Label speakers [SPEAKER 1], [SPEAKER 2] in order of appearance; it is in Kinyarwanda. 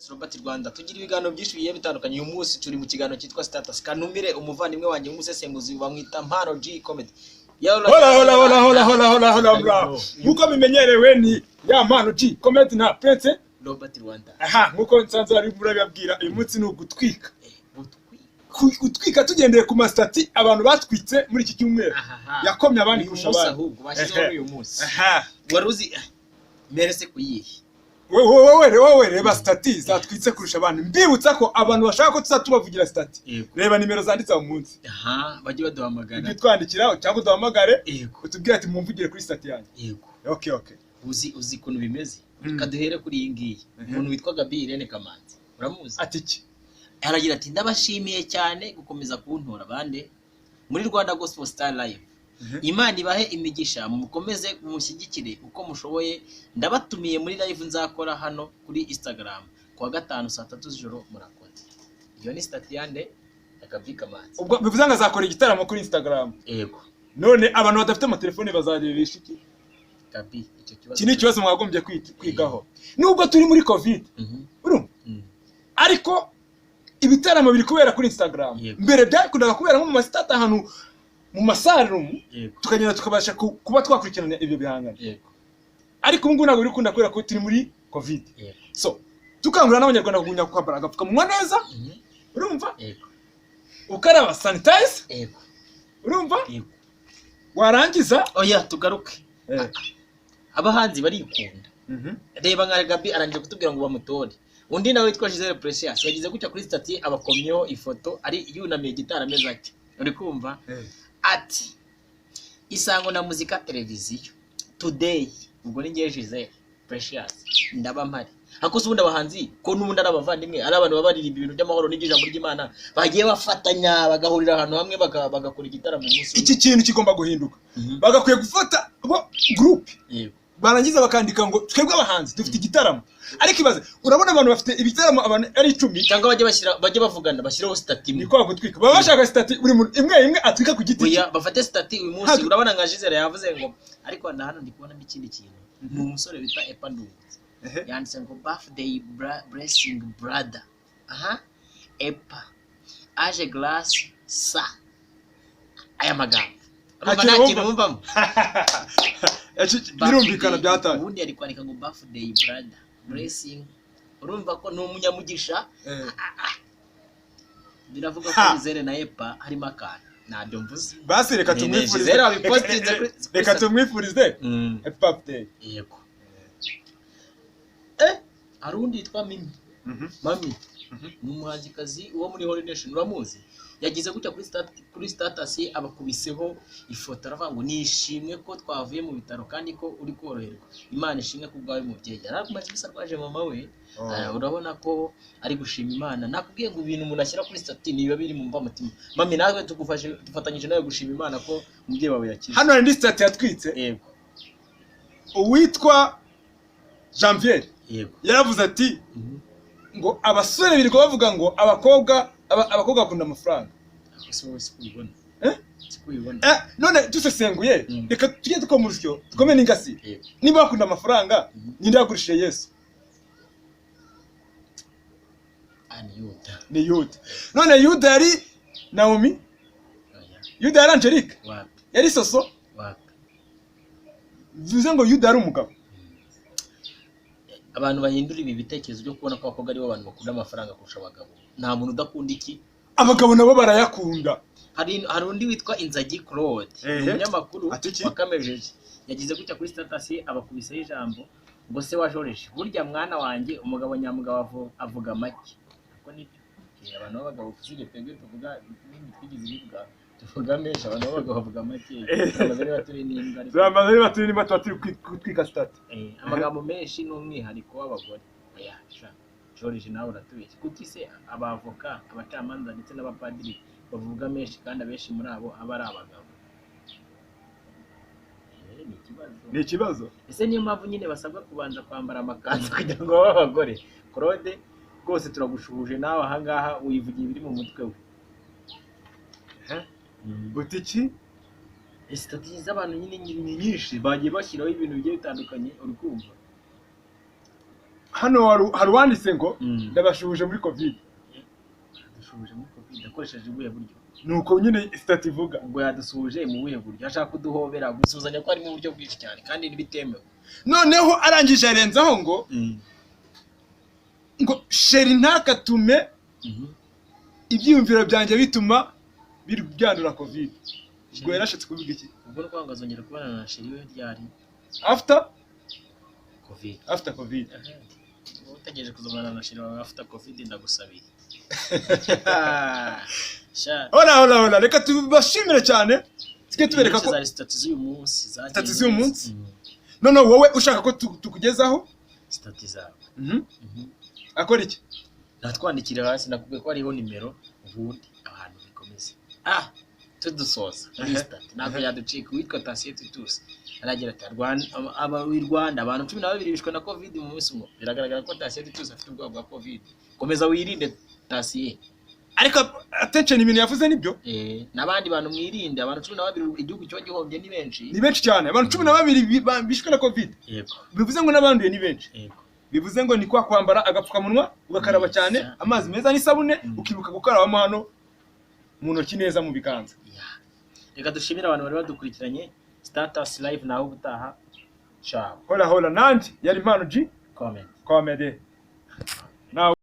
[SPEAKER 1] Robert Rwanda tugira ibiganiro byinshi bigiye bitandukanye. Uyu munsi turi mu kiganiro cyitwa Status. Kanumire umuvandimwe wanjye w'umusesenguzi bamwita Mpano G Comedy.
[SPEAKER 2] Hola. Nkuko bimenyerewe ni ya Mpano G Comedy na Prince
[SPEAKER 1] Robert Rwanda.
[SPEAKER 2] Aha, nkuko nsanzwe ari burababwira uyu munsi ni ugutwika. Gutwika tugendeye ku mastati abantu batwitse muri iki cyumweru. Yakomye abandi kurusha abandi.
[SPEAKER 1] Ahubwo bashyizeho uyu munsi. Waruzi merese kuyihe.
[SPEAKER 2] Wowe reba stati zatwitse kurusha abantu. Mbibutsa ko abantu bashaka ko tuzatubavugira stati. Reba nimero zanditse mu munsi.
[SPEAKER 1] Bajye baduhamagara.
[SPEAKER 2] Bitwandikira cyangwa duhamagare. Utubwira ati mumvugire kuri stati yanjye.
[SPEAKER 1] Yego.
[SPEAKER 2] Okay.
[SPEAKER 1] Uzi kuntu bimeze. Kaduhere kuri iyi ngiyi. Umuntu witwa Gabi Irene Kamanzi. Uramuzi?
[SPEAKER 2] Ati iki?
[SPEAKER 1] Aragira ati ndabashimiye cyane gukomeza kuntora bande muri Rwanda Gospel Star Live. Imana ibahe imigisha mukomeze mushyigikire uko mushoboye. Ndabatumiye muri live nzakora hano kuri Instagram kuwa 5 saa 3 z'ijoro murakoze. Iyo ni stati yande Gabi Kamanzi.
[SPEAKER 2] Ubwo bivuze ngo azakora igitaramo kuri Instagram.
[SPEAKER 1] Yego.
[SPEAKER 2] None abantu badafite amatelefone bazarebesha iki?
[SPEAKER 1] Gabi icyo kibazo.
[SPEAKER 2] Kini kibazo mwagombye kwigaho. Nubwo turi muri Covid. Urumva? Ariko ibitaramo biri kubera kuri Instagram. Mbere byakundaga kubera nko mu masitata ahantu mu masarumu tukagenda tukabasha kuba twakurikirana ibyo bihangano. Ariko ubu ntabwo biri kunda kubera ko turi muri Covid. So tukangurana n'abanyarwanda kugumya kwambara agapfukamunwa neza. Urumva? Ukaraba sanitize. Urumva? Warangiza
[SPEAKER 1] oya tugaruke. Abahanzi barikunda. Reba nka Gabi arangije kutubwira ngo bamutore. Undi nawe witwa Gisele Precious yagize gutya kuri stati abakomyeho ifoto ari yunamiye gitara ameze ati uri kumva ati Isango na muzika televiziyo today ubwo ni ngiye Gisele Precious ndaba mpari akoze ubundi abahanzi ko n'ubundi arabavandimwe ari abantu babaririmba ibintu by'amahoro n'ijambo ry'Imana bagiye bafatanya bagahurira ahantu hamwe bagakora igitara mu munsi.
[SPEAKER 2] Iki kintu kigomba guhinduka bagakwiye gufata group barangiza bakandika ngo twebwe abahanzi dufite igitaramo. Ariko ibaze urabona abantu bafite ibitaramo abantu ari 10
[SPEAKER 1] cyangwa bajye bavugana bashyiraho stati
[SPEAKER 2] ni kwa gutwika baba bashaka stati uri imwe atwika ku giti.
[SPEAKER 1] Oya bafate stati uyu munsi urabona nka Gisele yavuze ngo ariko hano ndi kubona n'ikindi kintu ni umusore bita Epandunzi yanditse ngo birthday blessing brother Epa aje glass sa aya magambo urabona kintu mvamo
[SPEAKER 2] birumvikana byataye.
[SPEAKER 1] Ubundi ari kwandika ngo birthday brother blessing urumva ko ni umunyamugisha. Biravuga ko Gisele na Epa harimo akana nabyo mvuze.
[SPEAKER 2] Basi reka tumwifurize happy birthday.
[SPEAKER 1] Yego. Arundi yitwa Mimi. Mami ni umuhanzikazi wo muri Holy Nation uramuzi. Yagize gutya kuri status abakubiseho ifoto aravuga ngo nishimwe ko twavuye mu bitaro kandi ko uri koroherwa. Imana ishimwe ku bwawe mubyeyi. Arakumaze bisarwaje mama we. Urabona ko ari gushima Imana. Nakubwiye ngo ibintu umuntu ashyira kuri status niba biri mu mva mutima. Mami nawe dufatanyije nawe gushima Imana ko umubyeyi wawe yakize.
[SPEAKER 2] Hano hari status yatwitse.
[SPEAKER 1] Yego.
[SPEAKER 2] Uwitwa Janvier.
[SPEAKER 1] Yego.
[SPEAKER 2] Yaravuze ati ngo abasore birirwa bavuga ngo abakobwa bakunda amafaranga. None dusesenguye reka tujye dukomurusyo tukome n'ingasi. Niba bakunda amafaranga ninde yagurishije Yesu? Ni Yuda. None Yuda yari Naomi? Yuda yari Angelique? Yari Soso? Bivuze ngo Yuda yari umugabo.
[SPEAKER 1] Abantu bahindura ibi bitekerezo byo kubona ko abakobwa ari bo abantu bakunda amafaranga kurusha abagabo. Nta muntu udakunda iki?
[SPEAKER 2] Abagabo nabo barayakunda.
[SPEAKER 1] Hari undi witwa Inzagi Claude umunyamakuru wakamejeje yagize gutya kuri status abakubiseho ijambo ngo se wa George burya mwana wanjye umugabo nyamugabo avuga make. Ko nibyo abantu b'abagabo kuzige twebwe tuvuga twigize ibibwa tuvuga menshi abantu b'abagabo bavuga make.
[SPEAKER 2] Abagore baturi nimba turi kwitwika stat.
[SPEAKER 1] Amagambo menshi n'umwihariko w'abagore. George nawe uratubeshye kuki se abavoka abacamanza ndetse n'abapadiri bavuga menshi kandi abenshi muri abo aba ari abagabo.
[SPEAKER 2] Ni ikibazo.
[SPEAKER 1] Ese niyo mpamvu nyine basabwa kubanza kwambara amakanzu kugira ngo babe abagore. Claude rwose turagushuhuje nawe ahangaha wivugiye ibiri mu mutwe we.
[SPEAKER 2] Butiki
[SPEAKER 1] stati z'abantu nyine nyinshi bagiye bashyiraho ibintu bigiye bitandukanye uri kumva.
[SPEAKER 2] hano hari uwanditse ngo ndabashuhuje muri covid.
[SPEAKER 1] Dushuje muri covid akoresheje ubuye buryo.
[SPEAKER 2] Nuko nyine stat ivuga
[SPEAKER 1] ngo yadusuhuje mu buye buryo. Ashaka kuduhobera gusuzanya ko ari mu buryo bwinshi cyane kandi bitemewe.
[SPEAKER 2] Noneho arangije arenzaho ngo sheri ntakatume ibyiyumviro byanjye bituma byandura covid. Ubwo yarashatse kuvuga iki?
[SPEAKER 1] Ubwo rwanga azongera kubana na sheri we ryari
[SPEAKER 2] after covid.
[SPEAKER 1] Utegereje kuzobana na sheri wawe after covid ndagusabiye.
[SPEAKER 2] Hola reka tubashimire cyane tike tubereka ko
[SPEAKER 1] statistics y'uyu munsi
[SPEAKER 2] statistics y'uyu munsi none wowe ushaka ko tukugezaho
[SPEAKER 1] statistics zawe
[SPEAKER 2] akora iki
[SPEAKER 1] natwandikire hasi nakubwiye ko hariho nimero ubundi abantu bikomeze tudusoza stat ntabwo yaducika witwa Tasiye Titus aragira ati Rwanda abantu 12 bishwe na covid mu minsi umwe biragaragara ko Tasiye Titus afite ubwoba bwa covid komeza wirinde Tasiye
[SPEAKER 2] ariko attention ibintu yavuze nibyo
[SPEAKER 1] nabandi bantu mwirinde abantu 12 igihugu cyo gihombye ni benshi
[SPEAKER 2] cyane abantu 12 bishwe na covid
[SPEAKER 1] yego
[SPEAKER 2] bivuze ngo nabanduye ni benshi
[SPEAKER 1] yego
[SPEAKER 2] bivuze ngo ni kwa kwambara agapfukamunwa ugakaraba cyane amazi meza n'isabune ukibuka gukarabamo hano mu ntoki neza mu biganza.
[SPEAKER 1] Reka dushimira abantu bari badukurikiranye Status Live naho ubutaha. Ciao.
[SPEAKER 2] Hola nandi yari Impano G
[SPEAKER 1] comment.